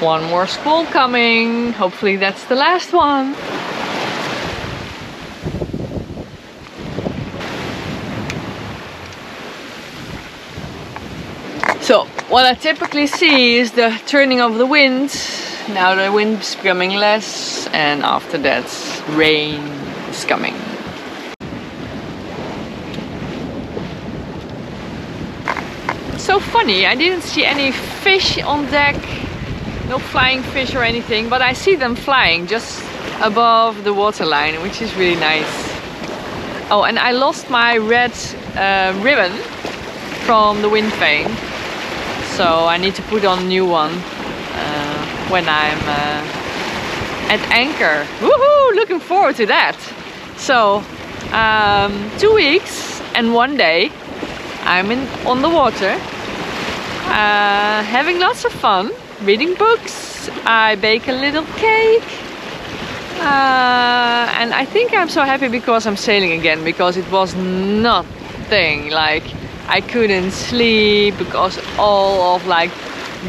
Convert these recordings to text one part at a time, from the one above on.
One more squall coming. Hopefully that's the last one. So what I typically see is the turning of the wind. Now the wind is becoming less, and after that rain is coming. So funny, I didn't see any fish on deck, no flying fish or anything, but I see them flying just above the waterline, which is really nice. Oh, and I lost my red ribbon from the wind vane, so I need to put on a new one when I'm at anchor. Woohoo! Looking forward to that. So 2 weeks and 1 day I'm on the water, having lots of fun, reading books. I bake a little cake, and I think I'm so happy because I'm sailing again, because it was nothing. Like, I couldn't sleep because all of like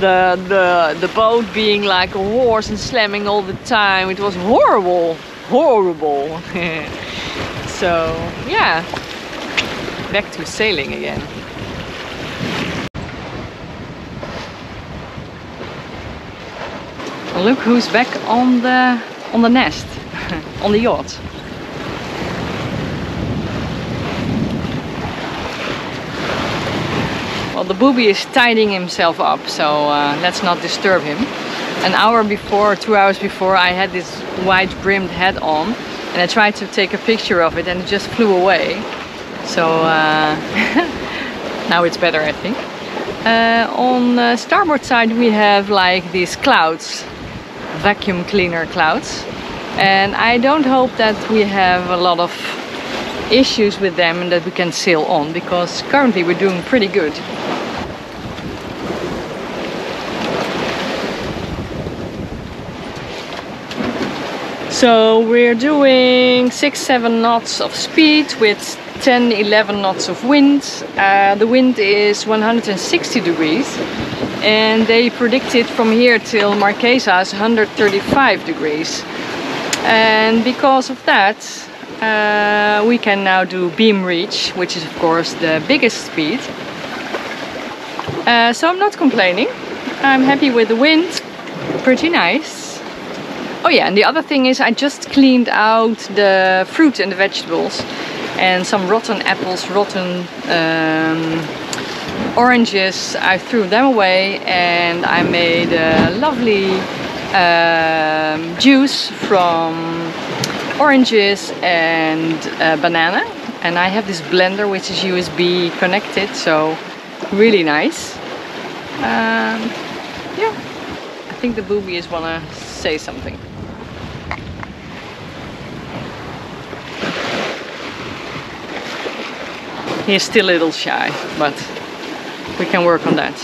the boat being like a horse and slamming all the time. It was horrible. So yeah, back to sailing again. Look who's back on the nest, on the yacht. Well, the booby is tidying himself up, so let's not disturb him. An hour before, 2 hours before, I had this white brimmed hat on, and I tried to take a picture of it and it just flew away. So now it's better, I think. On the starboard side we have like these clouds, vacuum cleaner clouds, and I don't hope that we have a lot of issues with them and that we can sail on, because currently we're doing pretty good. So we're doing 6-7 knots of speed with 10-11 knots of wind. The wind is 160 degrees, and they predicted from here till Marquesas 135 degrees. And because of that, we can now do beam reach, which is of course the biggest speed. So I'm not complaining. I'm happy with the wind, pretty nice. Oh yeah, and the other thing is I just cleaned out the fruit and the vegetables, and some rotten apples, rotten oranges. I threw them away, and I made a lovely juice from oranges and banana. And I have this blender which is USB connected, so really nice. Yeah, I think the boobies wanna say something. He's still a little shy, but we can work on that.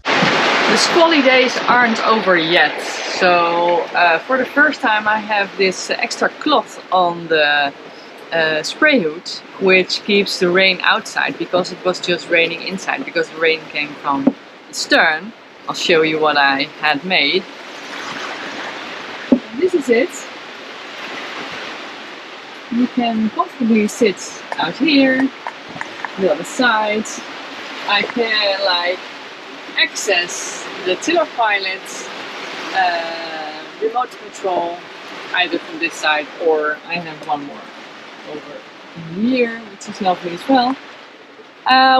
The squally days aren't over yet, so for the first time I have this extra cloth on the spray hood, which keeps the rain outside, because it was just raining inside, because the rain came from the stern. I'll show you what I had made. This is it. You can comfortably sit out here, the other side. I can like access the tiller pilot, remote control, either from this side, or I have one more over here, which is lovely as well.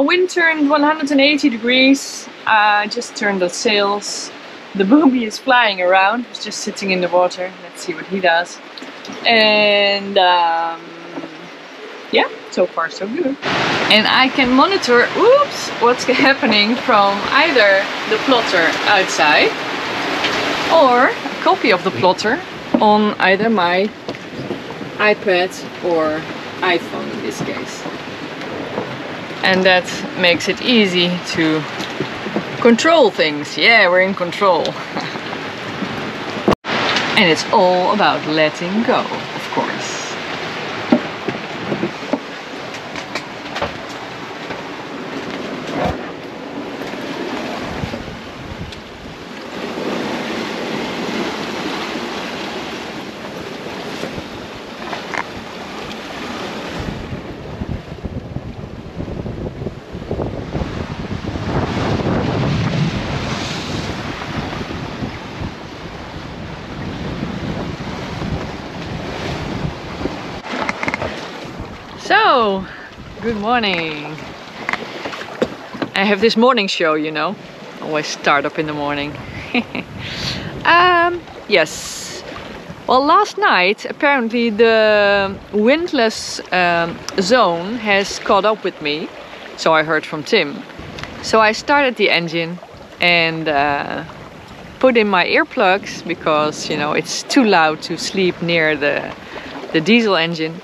Wind turned 180 degrees. I just turned the sails. The booby is flying around. He's just sitting in the water. Let's see what he does. And yeah, so far so good. And I can monitor, oops, what's happening from either the plotter outside or a copy of the plotter on either my iPad or iPhone in this case. And that makes it easy to control things. Yeah, we're in control. And it's all about letting go, of course. Hello, good morning. I have this morning show, you know. Always start up in the morning. Yes. Well, last night apparently the windless zone has caught up with me. So I heard from Tim. So I started the engine and put in my earplugs because, you know, it's too loud to sleep near the diesel engine.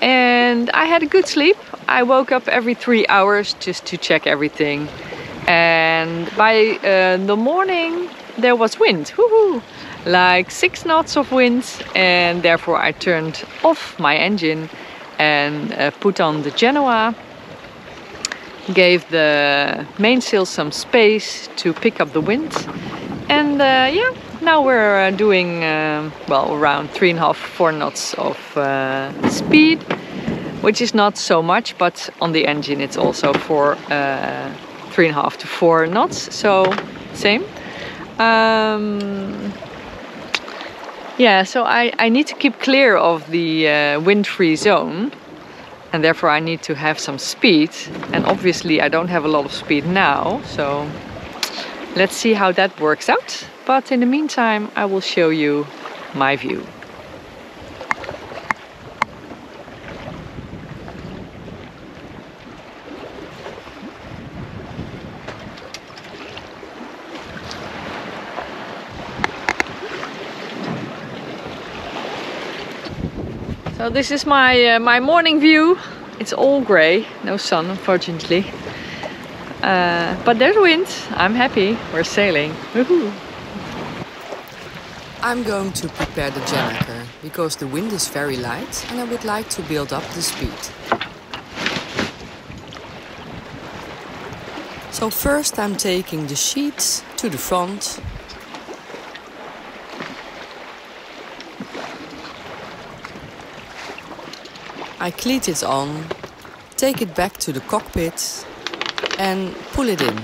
And I had a good sleep. I woke up every 3 hours just to check everything. And by the morning there was wind, woohoo! Like 6 knots of wind, and therefore I turned off my engine and put on the Genoa. Gave the mainsail some space to pick up the wind. And yeah, now we're doing well, around 3.5–4 knots of speed, which is not so much, but on the engine it's also for 3.5 to 4 knots, so same. Yeah, so I need to keep clear of the wind-free zone, and therefore I need to have some speed, and obviously I don't have a lot of speed now, so let's see how that works out. But in the meantime I will show you my view. So this is my morning view. It's all grey, no sun unfortunately. But there's wind. I'm happy. We're sailing. Woohoo! I'm going to prepare the gennaker because the wind is very light and I would like to build up the speed. So first I'm taking the sheets to the front. I cleat it on, take it back to the cockpit and pull it in.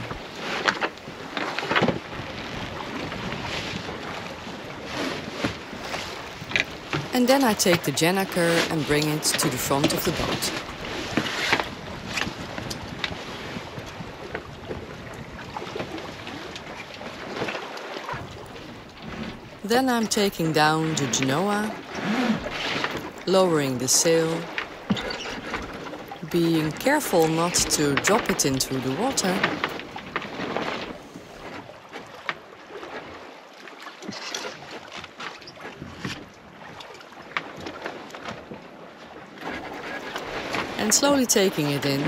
And then I take the gennaker and bring it to the front of the boat. Then I'm taking down the Genoa, lowering the sail, being careful not to drop it into the water. And slowly taking it in.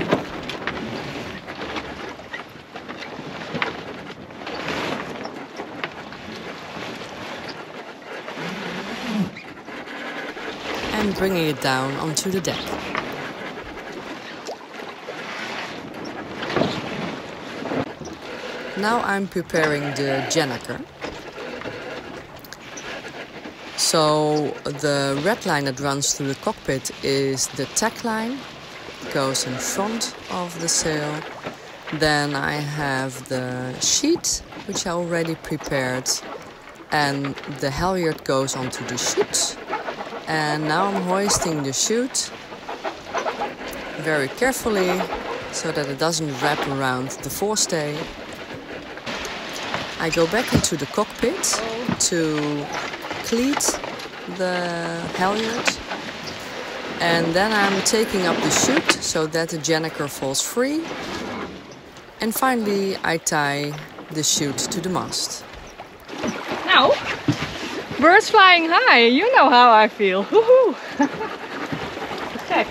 And bringing it down onto the deck. Now I'm preparing the gennaker. So the red line that runs through the cockpit is the tack line. It goes in front of the sail. Then I have the sheet, which I already prepared. And the halyard goes onto the chute. And now I'm hoisting the chute very carefully so that it doesn't wrap around the forestay. I go back into the cockpit to cleat the halyard, and then I'm taking up the chute so that the gennaker falls free, and finally I tie the chute to the mast. Now, birds flying high, you know how I feel. Woohoo! Check.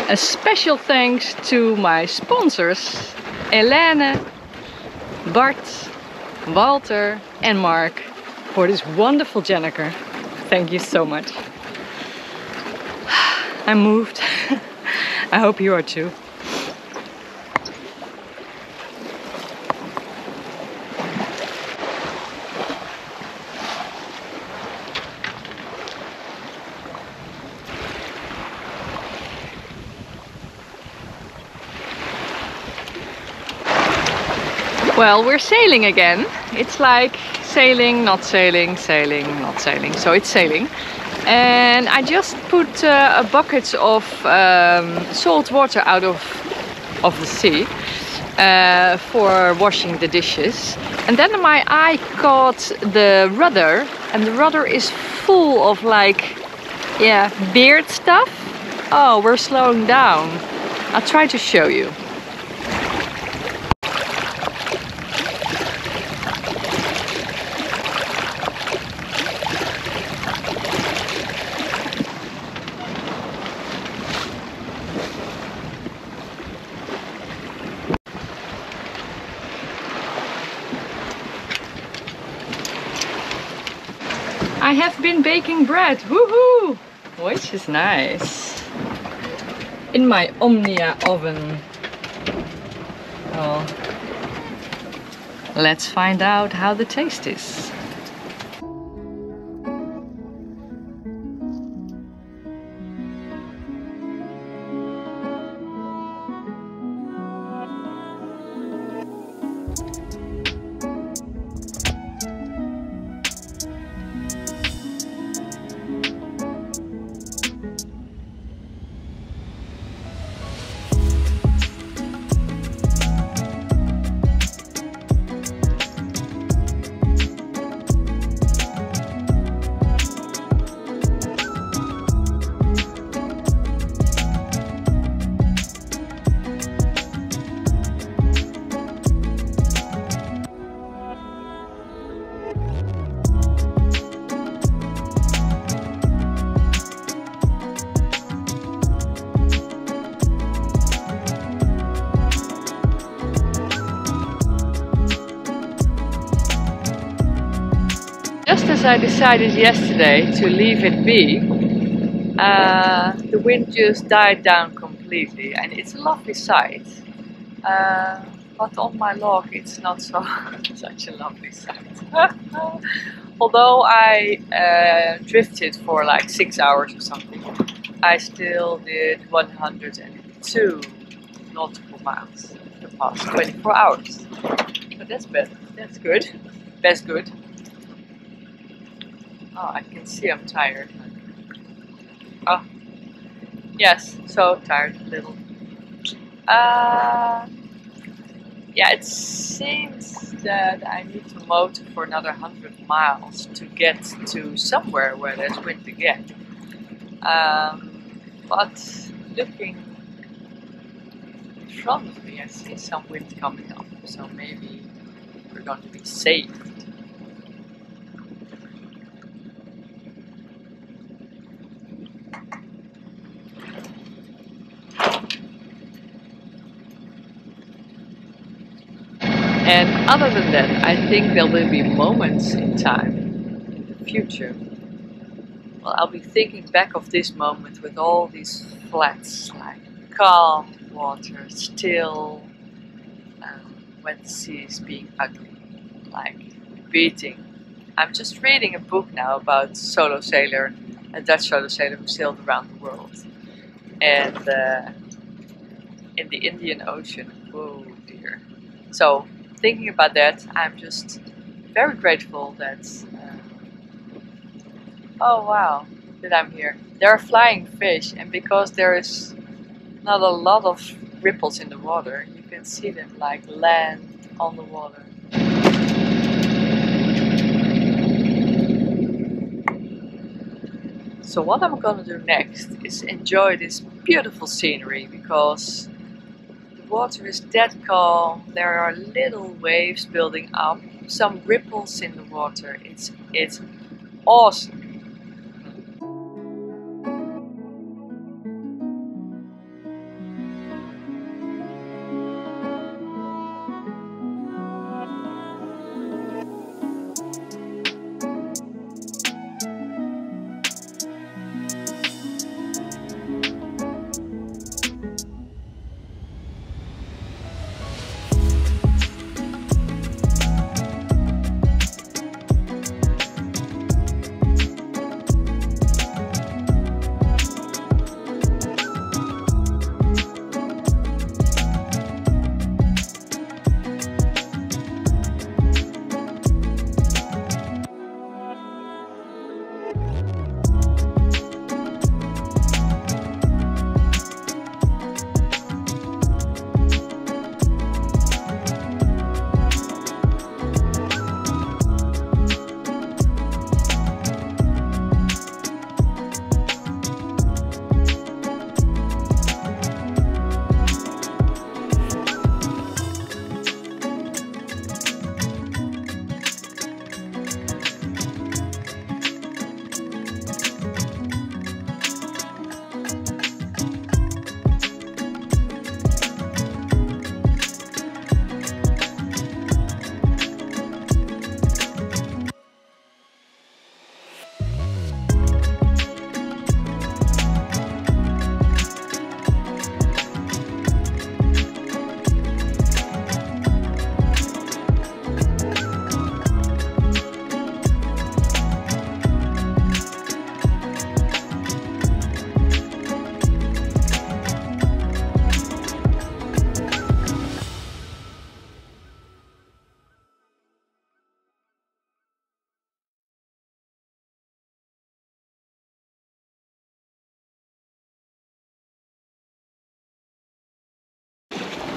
A special thanks to my sponsors Helene, Bart, Walter and Mark for this wonderful Jenniker. Thank you so much. I'm moved. I hope you are too. Well, we're sailing again. It's like sailing, not sailing, sailing, not sailing. So it's sailing. And I just put a bucket of salt water out of the sea for washing the dishes. And then my eye caught the rudder, and the rudder is full of like, yeah, beard stuff. Oh, we're slowing down. I'll try to show you. I have been baking bread, woohoo! Which is nice. In my Omnia oven. Well, let's find out how the taste is. Just as I decided yesterday to leave it be, the wind just died down completely, and it's a lovely sight. But on my log it's not so such a lovely sight. Although I drifted for like 6 hours or something, I still did 102 nautical miles the past 24 hours. But that's better. That's good. That's good. Oh, I can see I'm tired. Oh, yes, so tired a little. Yeah, it seems that I need to motor for another 100 miles to get to somewhere where there's wind again. But looking in front of me, I see some wind coming up, so maybe we're going to be saved. And other than that, I think there will be moments in time, in the future. Well, I'll be thinking back of this moment with all these flats, like calm water, still, when the sea is being ugly, like beating. I'm just reading a book now about a solo sailor, a Dutch solo sailor who sailed around the world. And in the Indian Ocean, whoa dear. So, thinking about that, I'm just very grateful that, oh wow, that I'm here. There are flying fish, and because there is not a lot of ripples in the water, you can see them like land on the water. So what I'm gonna do next is enjoy this beautiful scenery, because the water is dead calm, there are little waves building up, some ripples in the water. It's awesome.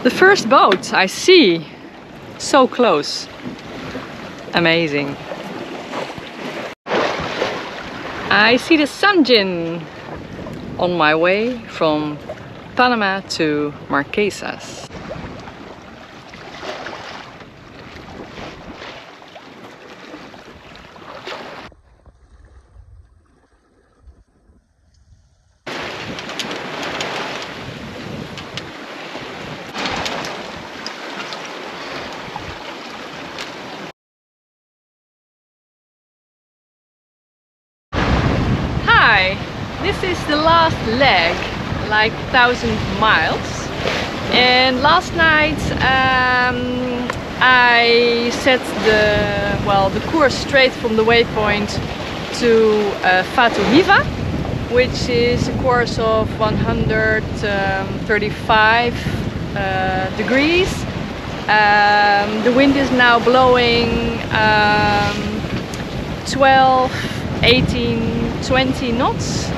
The first boat I see, so close. Amazing. I see the Sanjin on my way from Panama to Marquesas. Hi, this is the last leg, like 1,000 miles, and last night I set the course straight from the waypoint to Fatu Hiva, which is a course of 135 degrees. The wind is now blowing 12, 18, 20 knots,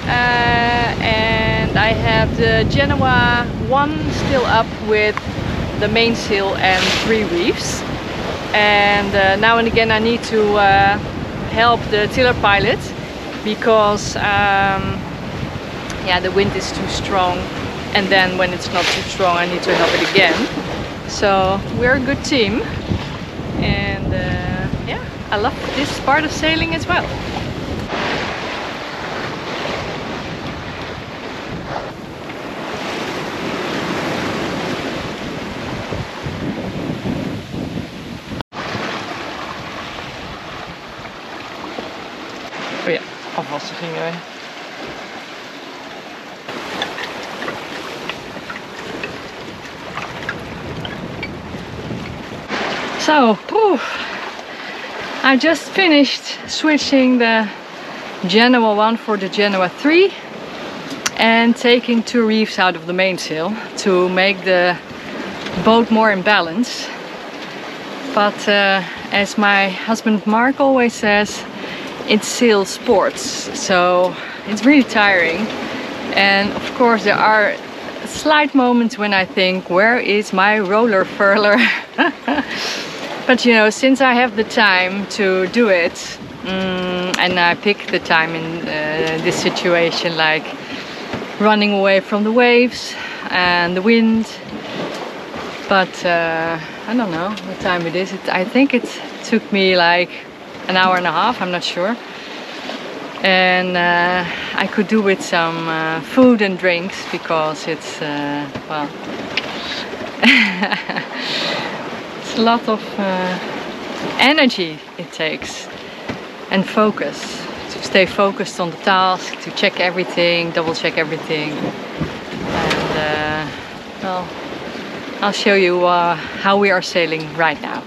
and I have the Genoa 1 still up with the mainsail and 3 reefs, and now and again I need to help the tiller pilot because yeah, the wind is too strong, and then when it's not too strong I need to help it again. So we're a good team, and yeah, I love this part of sailing as well. Oh ja, afwassen gingen wij. So, I just finished switching the Genoa 1 for the Genoa 3 and taking 2 reefs out of the mainsail to make the boat more in balance. But as my husband Mark always says, it's sail sports, so it's really tiring. And of course there are slight moments when I think, where is my roller furler? But you know, since I have the time to do it, and I pick the time in this situation, like running away from the waves and the wind. But I don't know what time it is. I think it took me like an hour and a half, I'm not sure. And I could do with some food and drinks because it's, well, it's a lot of energy it takes, and focus, to stay focused on the task, to check everything, double check everything. And well, I'll show you how we are sailing right now.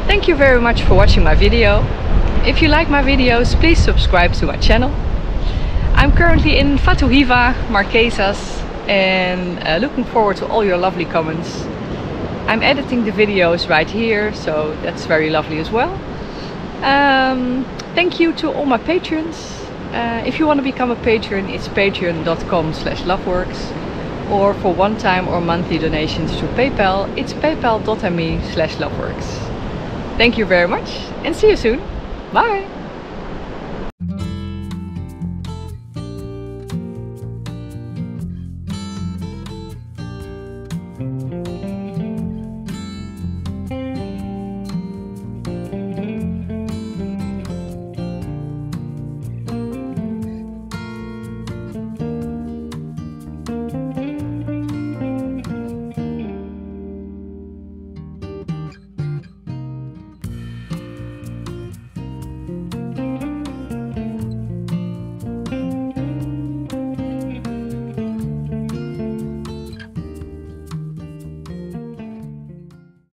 Thank you very much for watching my video. If you like my videos, please subscribe to my channel. I'm currently in Fatu Hiva, Marquesas, and looking forward to all your lovely comments. I'm editing the videos right here, so that's very lovely as well. Thank you to all my patrons. If you want to become a patron, it's patreon.com/Loveworkx, or for one-time or monthly donations through PayPal, it's paypal.me/Loveworkx. Thank you very much, and see you soon. Bye!